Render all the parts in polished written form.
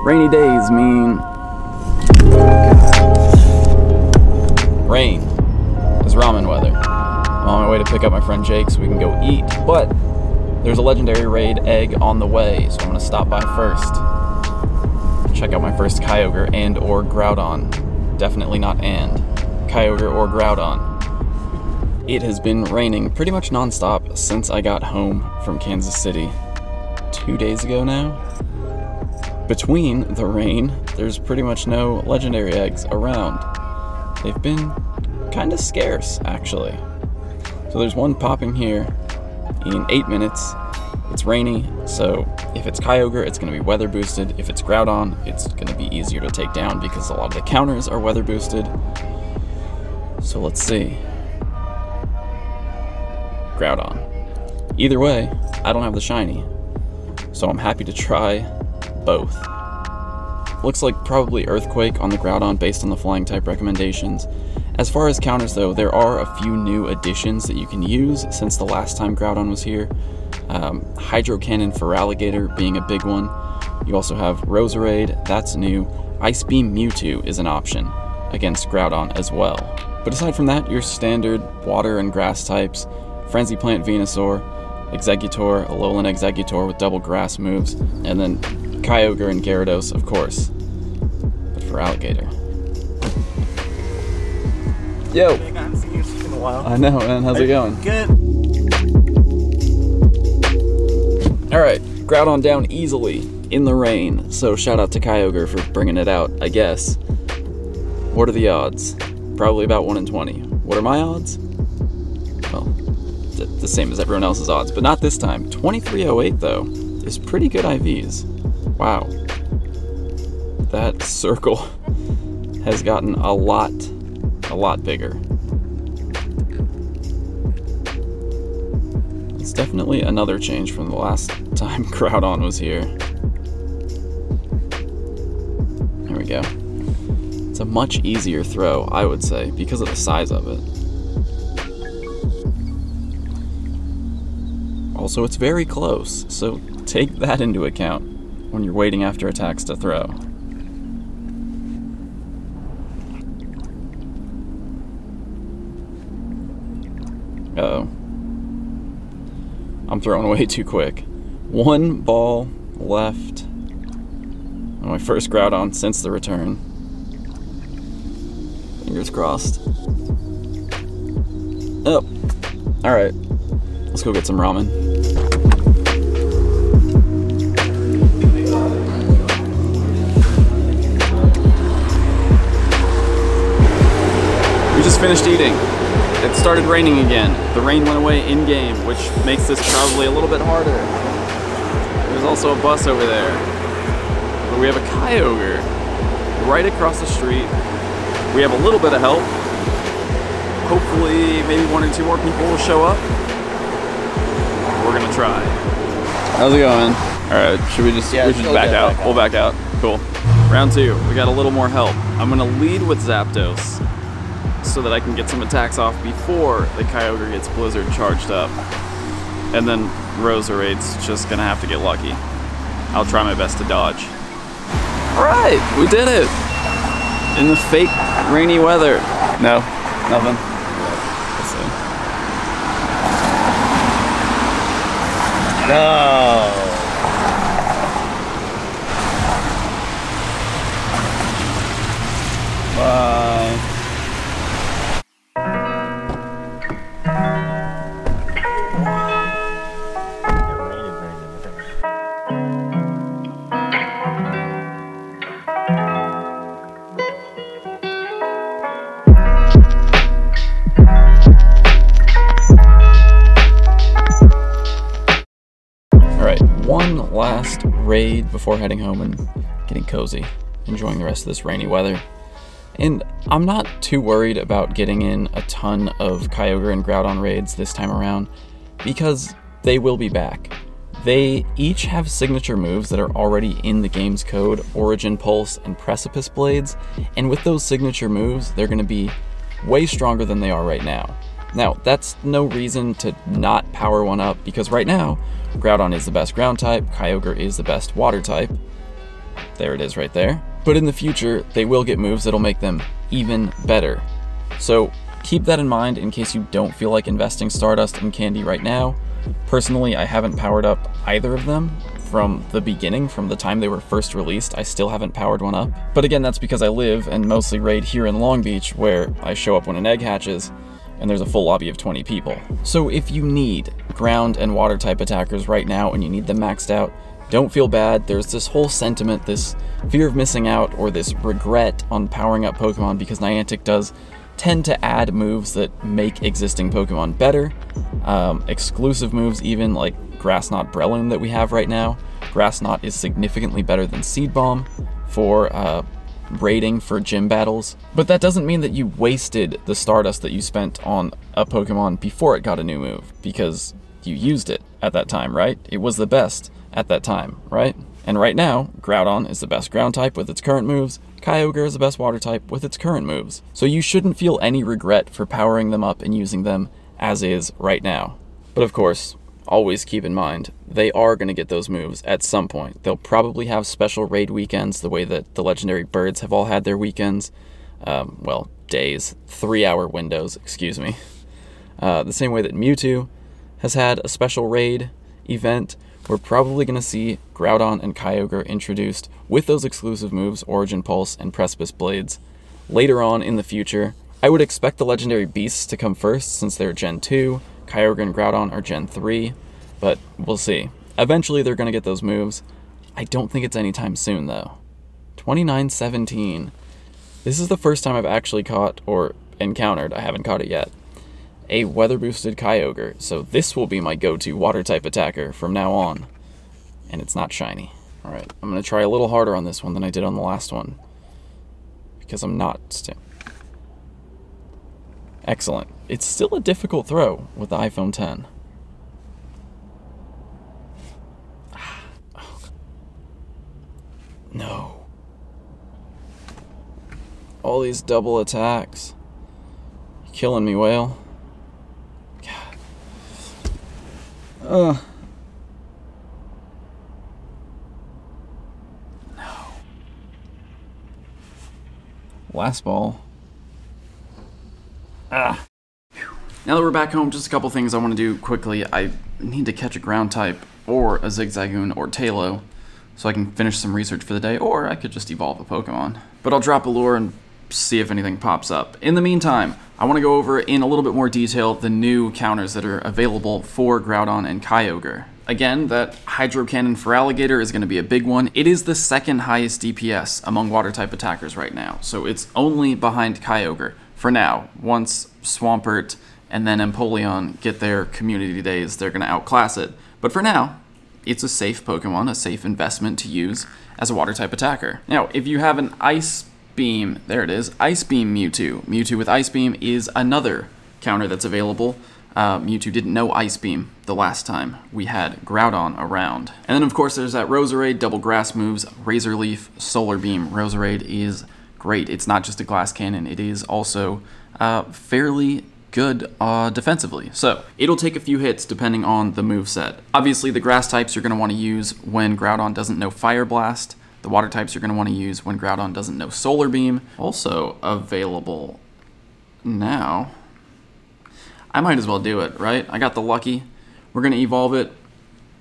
Rainy days mean rain is ramen weather. I'm on my way to pick up my friend Jake so we can go eat, but there's a legendary raid egg on the way, so I'm gonna stop by first. Check out my first Kyogre and or Groudon. Definitely not and. Kyogre or Groudon. It has been raining pretty much non-stop since I got home from Kansas City 2 days ago now. Between the rain, there's pretty much no legendary eggs around. They've been kind of scarce, actually. So there's one popping here in 8 minutes. It's rainy, so if it's Kyogre, it's going to be weather boosted. If it's Groudon, it's going to be easier to take down because a lot of the counters are weather boosted. So let's see. Groudon. Either way, I don't have the shiny, so I'm happy to try both. Looks like probably Earthquake on the Groudon based on the flying type recommendations. As far as counters though, there are a few new additions that you can use since the last time Groudon was here. Hydro Cannon for Alligator being a big one. You also have Roserade, that's new. Ice Beam Mewtwo is an option against Groudon as well. But aside from that, your standard water and grass types, Frenzy Plant Venusaur, Exeggutor, Alolan Exeggutor with double grass moves, and then Kyogre and Gyarados, of course. But for Alligator. Yo! Hey, I haven't seen you in a while. I know, man. How's it going? Good. Alright, Groudon down easily in the rain, so shout out to Kyogre for bringing it out, I guess. What are the odds? Probably about 1 in 20. What are my odds? Well, the same as everyone else's odds, but not this time. 2308 though is pretty good IVs. Wow. That circle has gotten a lot bigger. It's definitely another change from the last time Groudon was here. There we go. It's a much easier throw, I would say, because of the size of it. Also, it's very close, so take that into account when you're waiting after attacks to throw. Uh-oh. I'm throwing way too quick. One ball left on my first Groudon since the return. Fingers crossed. Oh, alright. Let's go get some ramen. We just finished eating. It started raining again. The rain went away in-game, which makes this probably a little bit harder. There's also a bus over there. But we have a Kyogre right across the street. We have a little bit of help. Hopefully, maybe 1 or 2 more people will show up. We're gonna try. How's it going? Alright, should we just, we should back out. We'll back out. Cool. Round 2, we got a little more help. I'm gonna lead with Zapdos so that I can get some attacks off before the Kyogre gets Blizzard charged up. And then Roserade's just gonna have to get lucky. I'll try my best to dodge. Alright, we did it! In the fake rainy weather. No, nothing. Let's see. No. Bye. One last raid before heading home and getting cozy, enjoying the rest of this rainy weather. And I'm not too worried about getting in a ton of Kyogre and Groudon raids this time around because they will be back. They each have signature moves that are already in the game's code, Origin, Pulse, and Precipice Blades, and with those signature moves, they're going to be way stronger than they are right now. Now, that's no reason to not power one up, because right now, Groudon is the best ground type, Kyogre is the best water type, There it is right there. But in the future, they will get moves that'll make them even better. So keep that in mind in case you don't feel like investing Stardust and Candy right now. Personally, I haven't powered up either of them from the beginning, from the time they were first released. I still haven't powered one up. But again, that's because I live and mostly raid here in Long Beach, where I show up when an egg hatches, and there's a full lobby of 20 people. So if you need ground and water type attackers right now and you need them maxed out, don't feel bad. There's this whole sentiment, this fear of missing out, or this regret on powering up Pokemon because Niantic does tend to add moves that make existing Pokemon better. Exclusive moves even, like Grass Knot Breloom that we have right now. Grass Knot is significantly better than Seed Bomb for raiding for gym battles. But that doesn't mean that you wasted the Stardust that you spent on a Pokemon before it got a new move, because you used it at that time, right? It was the best at that time, right? And right now, Groudon is the best ground type with its current moves, Kyogre is the best water type with its current moves. So you shouldn't feel any regret for powering them up and using them as is right now. But of course, always keep in mind, they are going to get those moves at some point. They'll probably have special raid weekends the way that the legendary birds have all had their weekends. Well, days, 3-hour windows, excuse me. The same way that Mewtwo has had a special raid event. We're probably going to see Groudon and Kyogre introduced with those exclusive moves, Origin Pulse and Precipice Blades, later on in the future. I would expect the legendary beasts to come first since they're Gen 2, Kyogre and Groudon are Gen 3, but we'll see. Eventually they're going to get those moves. I don't think it's anytime soon though. 2917. This is the first time I've actually caught, or encountered, I haven't caught it yet, a weather boosted Kyogre, so this will be my go-to water type attacker from now on. And it's not shiny. Alright, I'm going to try a little harder on this one than I did on the last one, because I'm not. Excellent. It's still a difficult throw with the iPhone 10. Oh. No. All these double attacks. You're killing me, Whale. God. No. Last ball. Now that we're back home, just a couple things I want to do quickly. I need to catch a ground type, or a Zigzagoon, or Tailo, so I can finish some research for the day, or I could just evolve a Pokemon. But I'll drop a lure and see if anything pops up. In the meantime, I want to go over in a little bit more detail the new counters that are available for Groudon and Kyogre. Again, that Hydro Cannon for Alligator is going to be a big one. It is the second highest DPS among water-type attackers right now, so it's only behind Kyogre for now. Once Swampert and then Empoleon get their community days, they're going to outclass it. But for now, it's a safe Pokemon, a safe investment to use as a water-type attacker. Now, if you have an Ice Beam, there it is, Ice Beam Mewtwo. Mewtwo with Ice Beam is another counter that's available. Mewtwo didn't know Ice Beam the last time we had Groudon around. And then of course there's that Roserade, double grass moves, Razor Leaf, Solar Beam. Roserade is great. It's not just a glass cannon, it is also fairly good defensively. So it'll take a few hits depending on the moveset. Obviously the grass types you're going to want to use when Groudon doesn't know Fire Blast. The water types you're going to want to use when Groudon doesn't know Solar Beam. Also available now. I might as well do it, right? I got the lucky. We're going to evolve it.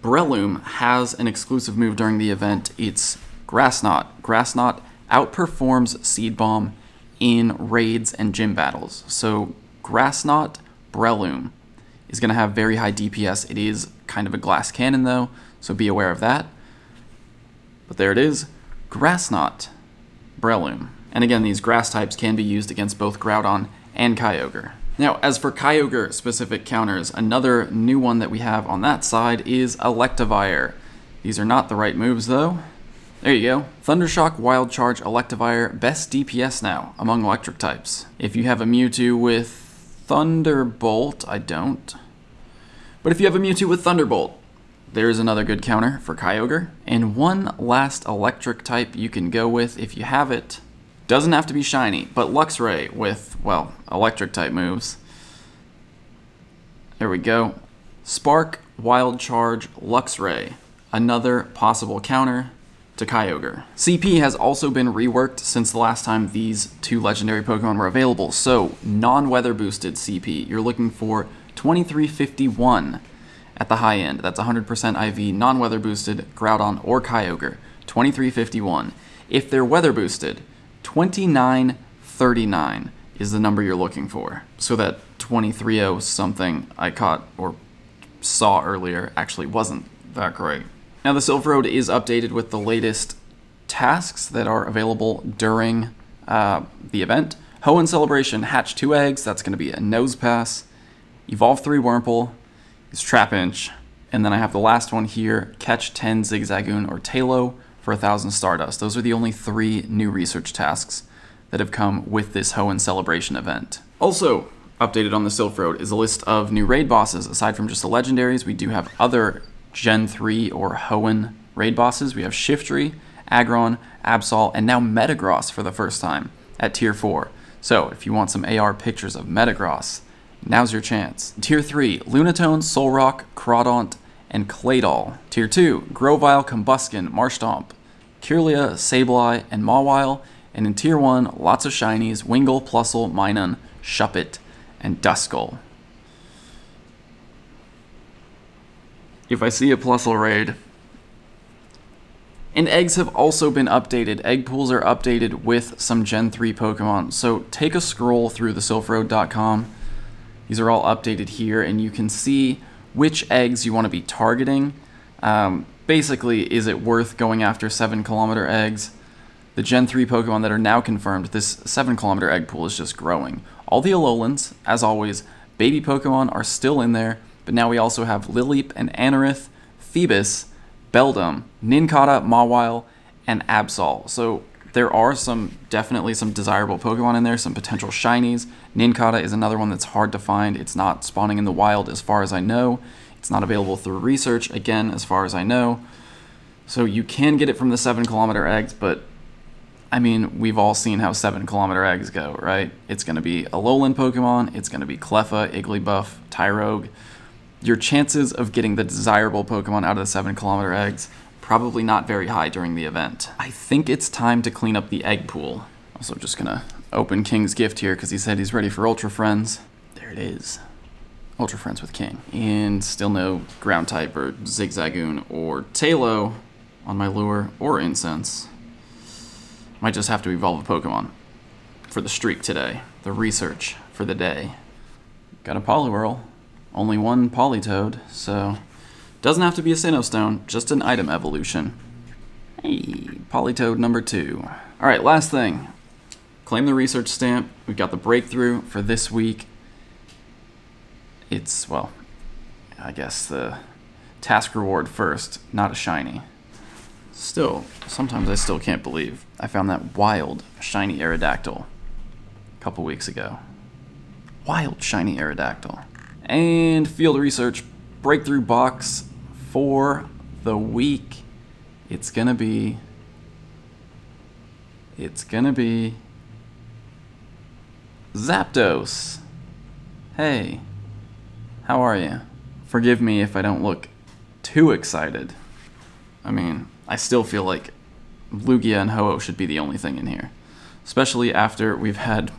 Breloom has an exclusive move during the event. It's Grass Knot. Grass Knot outperforms Seed Bomb in raids and gym battles. So Grass Knot Breloom is going to have very high DPS. It is kind of a glass cannon though, so be aware of that. But there it is, Grass Knot Breloom. And again, these grass types can be used against both Groudon and Kyogre. Now, as for Kyogre specific counters, another new one that we have on that side is Electivire. These are not the right moves though. There you go. Thundershock, Wild Charge, Electivire, best DPS now among electric types. If you have a Mewtwo with Thunderbolt, I don't. But if you have a Mewtwo with Thunderbolt, there's another good counter for Kyogre. And one last electric type you can go with if you have it. Doesn't have to be shiny, but Luxray with, well, electric type moves. There we go. Spark, Wild Charge, Luxray. Another possible counter to Kyogre. CP has also been reworked since the last time these two legendary Pokemon were available. So, non-weather boosted CP, you're looking for 2351 at the high end. That's 100% IV, non-weather boosted, Groudon or Kyogre, 2351. If they're weather boosted, 2939 is the number you're looking for. So that 230 something I caught or saw earlier actually wasn't that great. Now the Silph Road is updated with the latest tasks that are available during the event. Hoenn Celebration, hatch 2 eggs, that's going to be a Nose Pass. Evolve 3 Wurmple is Trapinch. And then I have the last one here, catch 10 Zigzagoon or Tailo for 1,000 Stardust. Those are the only 3 new research tasks that have come with this Hoenn Celebration event. Also updated on the Silph Road is a list of new raid bosses. Aside from just the legendaries, we do have other Gen 3 or Hoenn raid bosses. We have Shiftry, Aggron, Absol, and now Metagross for the first time at Tier 4. So if you want some AR pictures of Metagross, now's your chance. Tier 3, Lunatone, Solrock, Crawdaunt, and Claydol. Tier 2, Grovyle, Combuskin, Marshtomp, Kirlia, Sableye, and Mawile. And in Tier 1, lots of shinies, Wingull, Plusle, Minun, Shuppet, and Duskull. If I see a Plusle raid. And eggs have also been updated. Egg pools are updated with some Gen 3 Pokemon. So take a scroll through the sylphroad.com. These are all updated here, and you can see which eggs you want to be targeting. Basically, is it worth going after 7-kilometer eggs? The Gen 3 Pokemon that are now confirmed, this 7-kilometer egg pool is just growing. All the Alolands, as always, baby Pokemon are still in there, but now we also have Lileep and Anorith, Phoebus, Beldum, Nincada, Mawile, and Absol. So there are definitely some desirable Pokemon in there, some potential shinies. Nincada is another one that's hard to find. It's not spawning in the wild as far as I know. It's not available through research, again, as far as I know. So you can get it from the 7-kilometer eggs, but I mean, we've all seen how 7-kilometer eggs go, right? It's going to be Alolan Pokemon, it's going to be Cleffa, Igglybuff, Tyrogue. Your chances of getting the desirable Pokemon out of the 7-kilometer eggs, probably not very high during the event. I think it's time to clean up the egg pool. Also just going to open King's gift here because he said he's ready for Ultra Friends. There it is. Ultra Friends with King. And still no ground type or Zigzagoon or Tailo on my lure or Incense. Might just have to evolve a Pokemon for the streak today. The research for the day. Got a Poliwhirl. Only one Politoed, so doesn't have to be a Sinnoh Stone, just an item evolution. Hey, Politoed number 2. Alright, last thing. Claim the research stamp. We've got the breakthrough for this week. It's, well, I guess the task reward first, not a shiny. Still, sometimes I still can't believe I found that wild shiny Aerodactyl a couple weeks ago. Wild shiny Aerodactyl. And field research breakthrough box for the week. It's gonna be Zapdos. Hey, how are you? Forgive me if I don't look too excited. I mean, I still feel like Lugia and Ho-Oh should be the only thing in here. Especially after we've had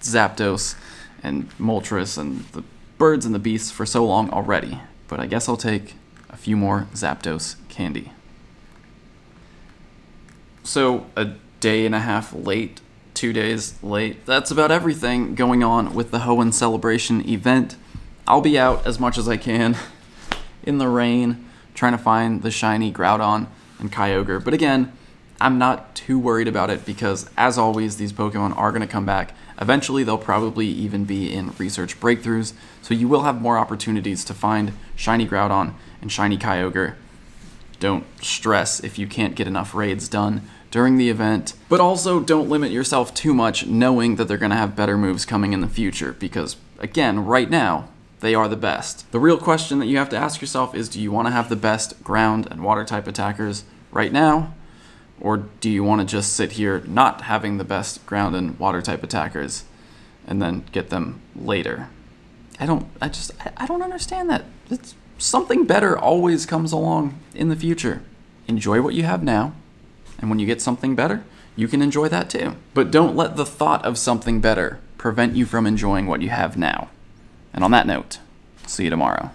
Zapdos and Moltres and the birds and the beasts for so long already. But I guess I'll take a few more Zapdos candy. So, a day and a half late, 2 days late. That's about everything going on with the Hoenn Celebration event. I'll be out as much as I can in the rain, trying to find the shiny Groudon and Kyogre. But again, I'm not too worried about it because, as always, these Pokemon are going to come back. Eventually, they'll probably even be in research breakthroughs, so you will have more opportunities to find shiny Groudon and shiny Kyogre. Don't stress if you can't get enough raids done during the event, but also don't limit yourself too much knowing that they're going to have better moves coming in the future because, again, right now, they are the best. The real question that you have to ask yourself is, do you want to have the best ground and water type attackers right now? Or do you want to just sit here not having the best ground and water type attackers and then get them later? I don't understand that. Something better always comes along in the future. Enjoy what you have now. And when you get something better, you can enjoy that too. But don't let the thought of something better prevent you from enjoying what you have now. And on that note, see you tomorrow.